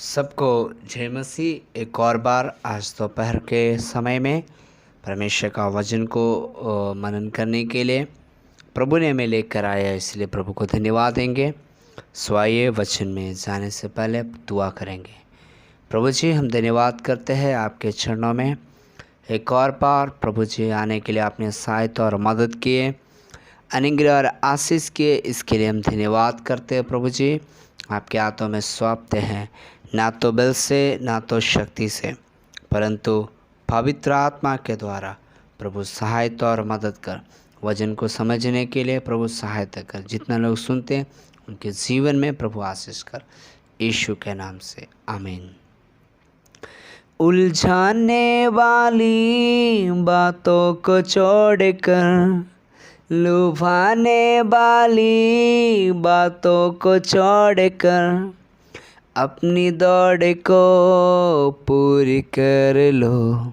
सबको जय मसीह। एक और बार आज दोपहर के समय में परमेश्वर का वचन को मनन करने के लिए प्रभु ने हमें लेकर आया, इसलिए प्रभु को धन्यवाद देंगे। स्वाय वचन में जाने से पहले दुआ करेंगे। प्रभु जी, हम धन्यवाद करते हैं आपके चरणों में। एक और बार प्रभु जी आने के लिए आपने सहायता और मदद किए, अनुग्रह और आशीष किए, इसके लिए हम धन्यवाद करते हैं। प्रभु जी आपके हाथों में सौंपते हैं, ना तो बल से ना तो शक्ति से, परंतु पवित्र आत्मा के द्वारा प्रभु सहायता और मदद कर, वचन को समझने के लिए प्रभु सहायता कर। जितना लोग सुनते हैं उनके जीवन में प्रभु आशीष कर, यीशु के नाम से आमीन। उलझाने वाली बातों को छोड़कर, लुभाने वाली बातों को छोड़कर, अपनी दौड़ को पूरी कर लो।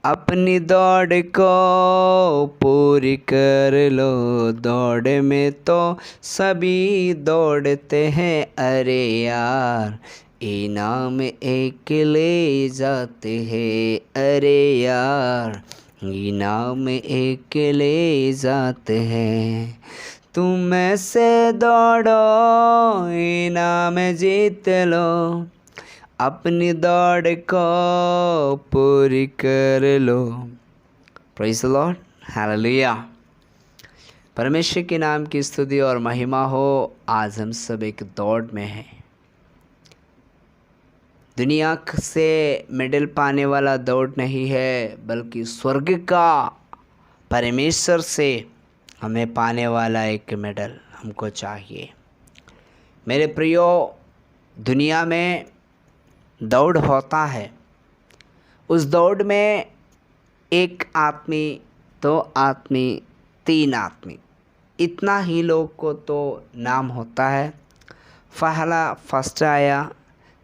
अपनी दौड़ को पूरी कर लो। दौड़ में तो सभी दौड़ते हैं, अरे यार इनाम एक ले जाते हैं, अरे यार इनाम एक ले जाते हैं। तुम ऐसे दौड़ो इनाम जीत लो, अपनी दौड़ को पूरी कर लो। Praise the Lord, hallelujah. परमेश्वर के नाम की स्तुति और महिमा हो। आज हम सब एक दौड़ में हैं। दुनिया से मेडल पाने वाला दौड़ नहीं है, बल्कि स्वर्ग का परमेश्वर से हमें पाने वाला एक मेडल हमको चाहिए। मेरे प्रियो, दुनिया में दौड़ होता है। उस दौड़ में एक आदमी, दो आदमी, तीन आदमी, इतना ही लोग को तो नाम होता है। फर्स्ट आया,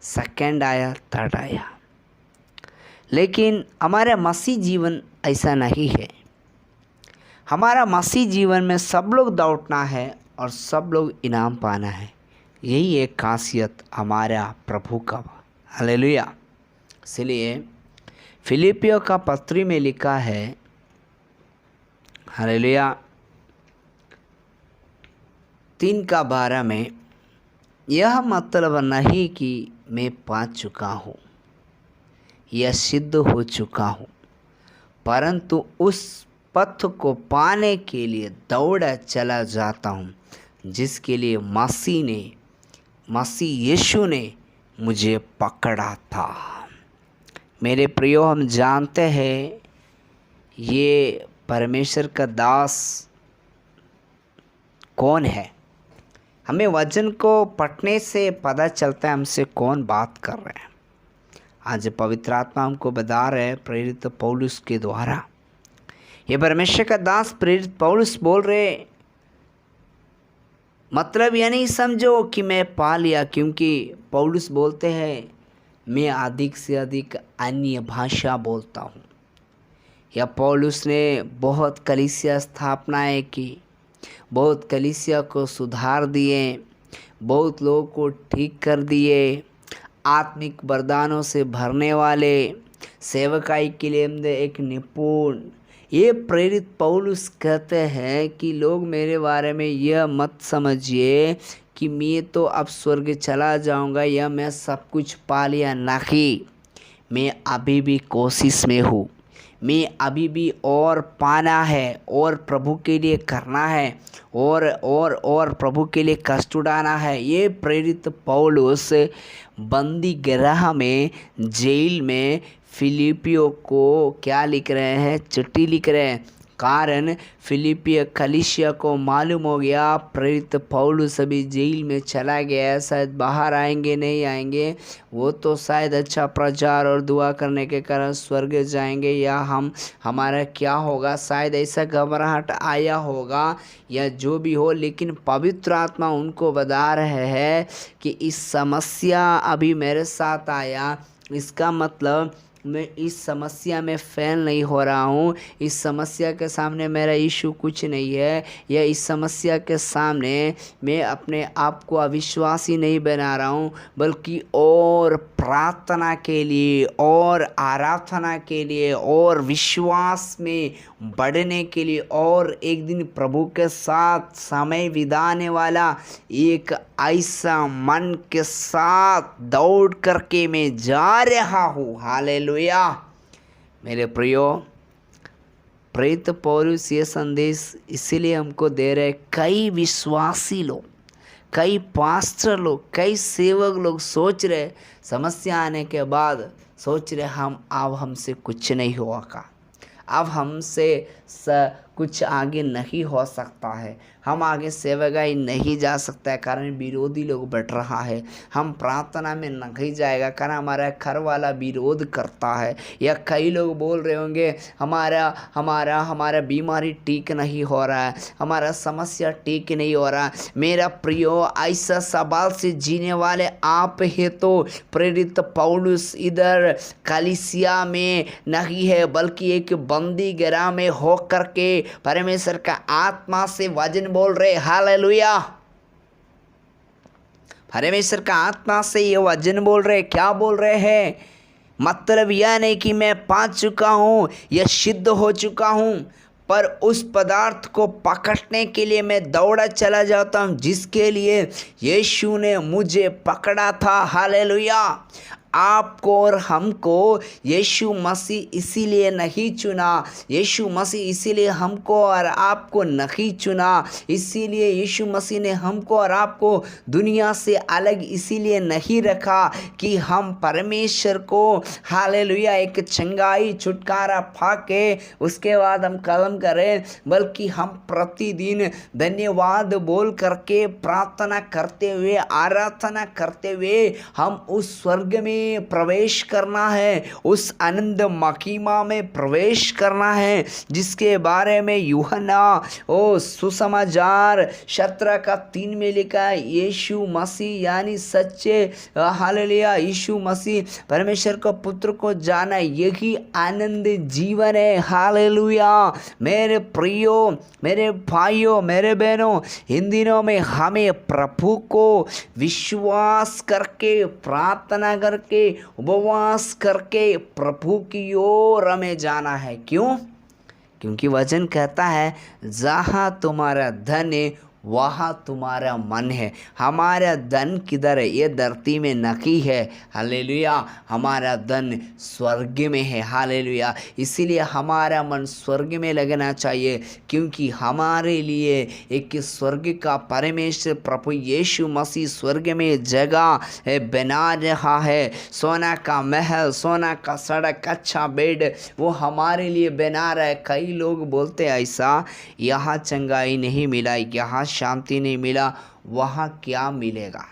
सेकंड आया, थर्ड आया। लेकिन हमारा मसीह जीवन ऐसा नहीं है। हमारा मसीह जीवन में सब लोग दौड़ना है और सब लोग इनाम पाना है। यही एक खासियत हमारा प्रभु का। हालेलुया। इसलिए फिलिपियों का पत्री में लिखा है, हालेलुया, 3:12 में, यह मतलब नहीं कि मैं पा चुका हूँ या सिद्ध हो चुका हूँ, परंतु उस पथ को पाने के लिए दौड़ा चला जाता हूँ, जिसके लिए मसीह यीशु ने मुझे पकड़ा था। मेरे प्रियो, हम जानते हैं ये परमेश्वर का दास कौन है। हमें वचन को पढ़ने से पता चलता है हमसे कौन बात कर रहे हैं। आज पवित्र आत्मा हमको बता रहे हैं प्रेरित पौलुस के द्वारा। ये परमेश्वर का दास प्रेरित पौलुस बोल रहे, मतलब यह नहीं समझो कि मैं पा लिया, क्योंकि पौलुस बोलते हैं मैं अधिक से अधिक अन्य भाषा बोलता हूँ। या पौलुस ने बहुत कलीसिया स्थापनाएं की, बहुत कलीसिया को सुधार दिए, बहुत लोगों को ठीक कर दिए, आत्मिक वरदानों से भरने वाले, सेवकाई के लिए एक निपुण। ये प्रेरित पौलुस कहते हैं कि लोग मेरे बारे में यह मत समझिए कि मैं तो अब स्वर्ग चला जाऊंगा या मैं सब कुछ पा लिया। नहीं, मैं अभी भी कोशिश में हूँ। मैं अभी भी और पाना है, और प्रभु के लिए करना है, और प्रभु के लिए कष्ट उठाना है। ये प्रेरित पौलुस बंदी गृह में, जेल में फिलिपियों को क्या लिख रहे हैं? चिट्ठी लिख रहे हैं। कारण फिलिपिया कलीसिया को मालूम हो गया प्रेरित पौलुस अभी जेल में चला गया, शायद बाहर आएंगे नहीं आएंगे। वो तो शायद अच्छा प्रचार और दुआ करने के कारण स्वर्ग जाएंगे, या हमारा क्या होगा, शायद ऐसा घबराहट आया होगा या जो भी हो। लेकिन पवित्र आत्मा उनको बता रहे हैं कि इस समस्या अभी मेरे साथ आया, इसका मतलब मैं इस समस्या में फेल नहीं हो रहा हूँ, इस समस्या के सामने मेरा इशू कुछ नहीं है, या इस समस्या के सामने मैं अपने आप को अविश्वासी नहीं बना रहा हूँ, बल्कि और प्रार्थना के लिए और आराधना के लिए और विश्वास में बढ़ने के लिए और एक दिन प्रभु के साथ समय बिताने वाला एक ऐसा मन के साथ दौड़ करके मैं जा रहा हूँ। हालेलुया। मेरे प्रियो, प्रेरित पौलुस ये संदेश इसीलिए हमको दे रहे, कई विश्वासी लोग, कई पास्टर लोग, कई सेवक लोग सोच रहे, समस्या आने के बाद सोच रहे अब हमसे कुछ नहीं होगा, अब हमसे कुछ आगे नहीं हो सकता है, हम आगे सेवकाई नहीं जा सकता है कारण विरोधी लोग बढ़ रहा है, हम प्रार्थना में नहीं जाएगा कारण हमारा घर वाला विरोध करता है, या कई लोग बोल रहे होंगे हमारा बीमारी ठीक नहीं हो रहा है, हमारा समस्या ठीक नहीं हो रहा। मेरा प्रियो, ऐसा सवाल से जीने वाले आप है तो प्रेरित पौलुस इधर कलीसिया में नहीं है, बल्कि एक बंदी गृह में हो करके परमेश्वर का आत्मा से वचन बोल रहे। हालेलुया। परमेश्वर का आत्मा से ये वचन बोल रहे। क्या बोल रहे हैं? मतलब यह नहीं कि मैं पा चुका हूँ या सिद्ध हो चुका हूँ, पर उस पदार्थ को पकड़ने के लिए मैं दौड़ा चला जाता हूँ जिसके लिए यीशु ने मुझे पकड़ा था। हालेलुया। आपको और हमको यीशु मसीह इसीलिए नहीं चुना, यीशु मसीह इसीलिए हमको और आपको नहीं चुना, इसीलिए यीशु मसीह ने हमको और आपको दुनिया से अलग इसीलिए नहीं रखा कि हम परमेश्वर को हालेलुया एक चंगाई छुटकारा पाके उसके बाद हम कदम करें, बल्कि हम प्रतिदिन धन्यवाद बोल करके प्रार्थना करते हुए आराधना करते हुए हम उस स्वर्ग में प्रवेश करना है, उस आनंद महिमा में प्रवेश करना है जिसके बारे में यूहन्ना सुसमाचार 17:3 में लिखा है। यीशु मसीह यानी सच्चे हालेलुया यीशु मसीह परमेश्वर को पुत्र को जाना, यही आनंद जीवन है। हालेलुया। मेरे प्रियो, मेरे भाइयों, मेरे बहनों, इन दिनों में हमें प्रभु को विश्वास करके प्रार्थना करके उपवास करके प्रभु की ओर हमें जाना है। क्यों? क्योंकि वचन कहता है जहाँ तुम्हारा धन है वहाँ तुम्हारा मन है। हमारा धन किधर है? ये धरती में नहीं है। हालेलुया। हमारा धन स्वर्ग में है। हालेलुया। इसीलिए हमारा मन स्वर्ग में लगना चाहिए, क्योंकि हमारे लिए एक स्वर्ग का परमेश्वर प्रभु यीशु मसीह स्वर्ग में जगह बना रहा है। सोना का महल, सोना का सड़क, अच्छा बेड वो हमारे लिए बना रहा है। कई लोग बोलते हैं ऐसा, यहाँ चंगाई नहीं मिला, यहाँ शांति नहीं मिला, वहाँ क्या मिलेगा?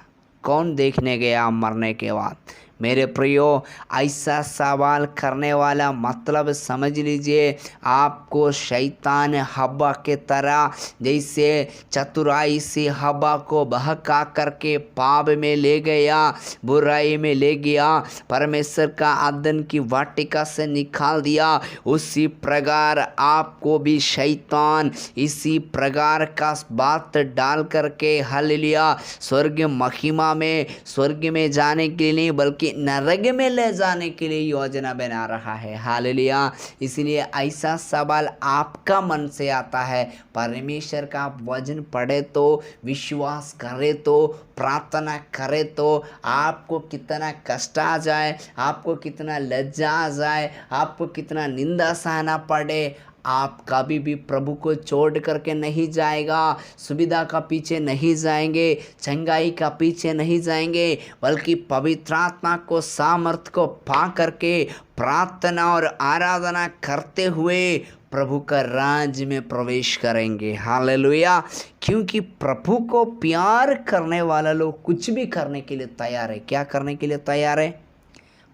कौन देखने गया मरने के बाद? मेरे प्रियो, ऐसा सवाल करने वाला मतलब समझ लीजिए, आपको शैतान हवा के तरह जैसे चतुराई से हवा को बहका करके पाप में ले गया, बुराई में ले गया, परमेश्वर का आदन की वाटिका से निकाल दिया, उसी प्रकार आपको भी शैतान इसी प्रकार का बात डाल करके हालेलुया स्वर्ग महिमा में, स्वर्ग में जाने के लिए बल्कि नरक में ले जाने के लिए योजना बना रहा है। हालेलुया। इसलिए ऐसा सवाल आपका मन से आता है, परमेश्वर का वचन पढ़े तो, विश्वास करे तो, प्रार्थना करे तो आपको कितना कष्ट आ जाए, आपको कितना लज्जा आ जाए, आपको कितना निंदा सहना पड़े, आप कभी भी प्रभु को छोड़ करके नहीं जाएगा, सुविधा का पीछे नहीं जाएंगे, चंगाई का पीछे नहीं जाएंगे, बल्कि पवित्र आत्मा को सामर्थ को पा करके प्रार्थना और आराधना करते हुए प्रभु का राज में प्रवेश करेंगे। हालेलुया। क्योंकि प्रभु को प्यार करने वाला लोग कुछ भी करने के लिए तैयार है। क्या करने के लिए तैयार है?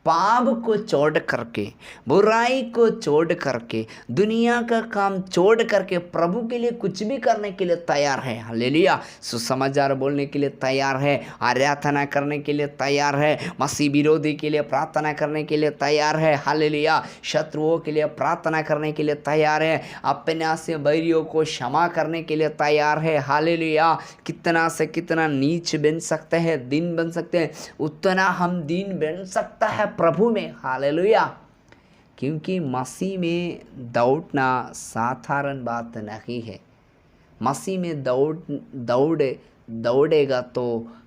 पाप को छोड़ करके, बुराई को छोड़ करके, दुनिया का काम छोड़ करके प्रभु के लिए कुछ भी करने के लिए तैयार है। हालेलुया। सुसमाचार बोलने के लिए तैयार है, आराधना करने के लिए तैयार है, मसीह विरोधी के लिए प्रार्थना करने के लिए तैयार है। हालेलुया। शत्रुओं के लिए प्रार्थना करने के लिए तैयार है, अपने से बैरियों को क्षमा करने के लिए तैयार है। हालेलुया। कितना से कितना नीच बन सकते हैं, दिन बन सकते हैं, उतना हम दिन बन सकता है प्रभु में। हालेलुया। क्योंकि मसीह में दौड़ना साधारण बात नहीं है। मसीह में दौड़ेगा तो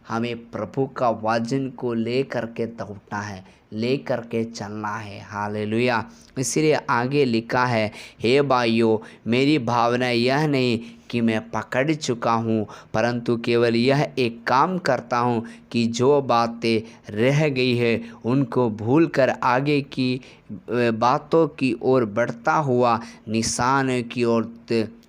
हमें प्रभु का वचन को ले करके दौड़ना है, ले करके चलना है। हालेलुया। इसलिए आगे लिखा है, हे भाइयों, मेरी भावना यह नहीं कि मैं पकड़ चुका हूँ, परंतु केवल यह एक काम करता हूँ कि जो बातें रह गई है उनको भूलकर आगे की बातों की ओर बढ़ता हुआ निशान की ओर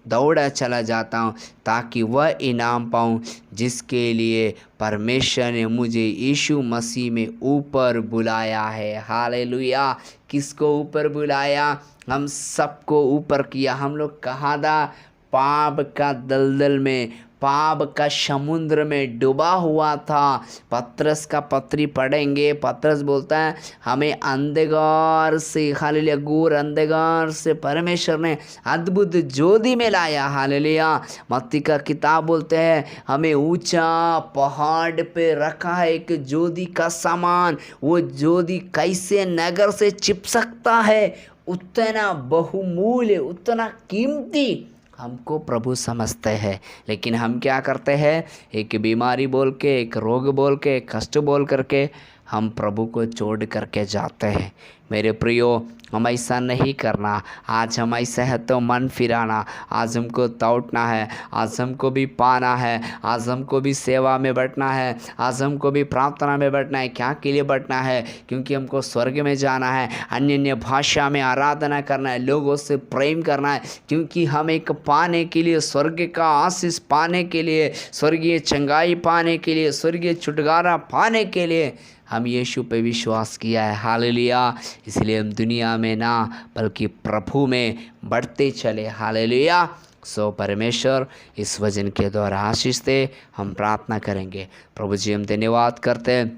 दौड़ा चला जाता हूँ, ताकि वह इनाम पाऊँ जिसके लिए परमेश्वर ने मुझे यीशु मसीह में ऊपर बुलाया है। हालेलुया। किसको ऊपर बुलाया? हम सबको ऊपर किया। हम लोग कहाँ था? पाप का दलदल में, पाप का समुद्र में डूबा हुआ था। पतरस का पत्री पढ़ेंगे, पतरस बोलता है हमें अंधकार से, हालेलुया, घोर अंधकार से परमेश्वर ने अद्भुत ज्योति में लाया। हालेलुया। मत्ती का किताब बोलते हैं हमें ऊंचा पहाड़ पे रखा है एक ज्योति का सामान। वो ज्योति कैसे नगर से छिप सकता है? उतना बहुमूल्य, उतना कीमती हमको प्रभु समझते हैं। लेकिन हम क्या करते हैं? एक बीमारी बोल के, एक रोग बोल के, एक कष्ट बोल करके हम प्रभु को छोड़ करके जाते हैं। मेरे प्रियो, हम ऐसा नहीं करना। आज हम ऐसा है तो मन फिराना, आज हमको दौड़ना है, आज हमको भी पाना है, आज हमको भी सेवा में बैठना है, आज हमको भी प्रार्थना में बैठना है। क्या के लिए बैठना है? क्योंकि हमको स्वर्ग में जाना है, अन्य अन्य भाषा में आराधना करना है, लोगों से प्रेम करना है। क्योंकि हम एक पाने के लिए, स्वर्ग का आशीष पाने के लिए, स्वर्गीय चंगाई पाने के लिए, स्वर्गीय छुटकारा पाने के लिए हम यीशु पे विश्वास किया है। हालेलुया। इसलिए हम दुनिया में ना बल्कि प्रभु में बढ़ते चले। हालेलुया। सो परमेश्वर इस वचन के द्वारा आशीष दे। हम प्रार्थना करेंगे। प्रभु जी, हम धन्यवाद करते हैं,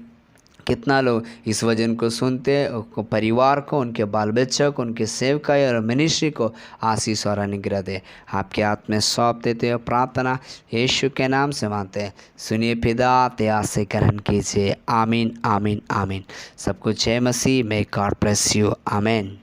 कितना लोग इस वचन को सुनते, उनको परिवार को, उनके बाल बच्चों को, उनके सेवकाई और मिनिस्ट्री को आशीष और अनुग्रह दे। आपके हाथ में सौंप देते हो, प्रार्थना यीशु के नाम से मांगते हैं। सुनिए पिता, दया से ग्रहण कीजिए। आमीन, आमीन, आमीन। सब कुछ है मसीह में। God bless you. आमीन।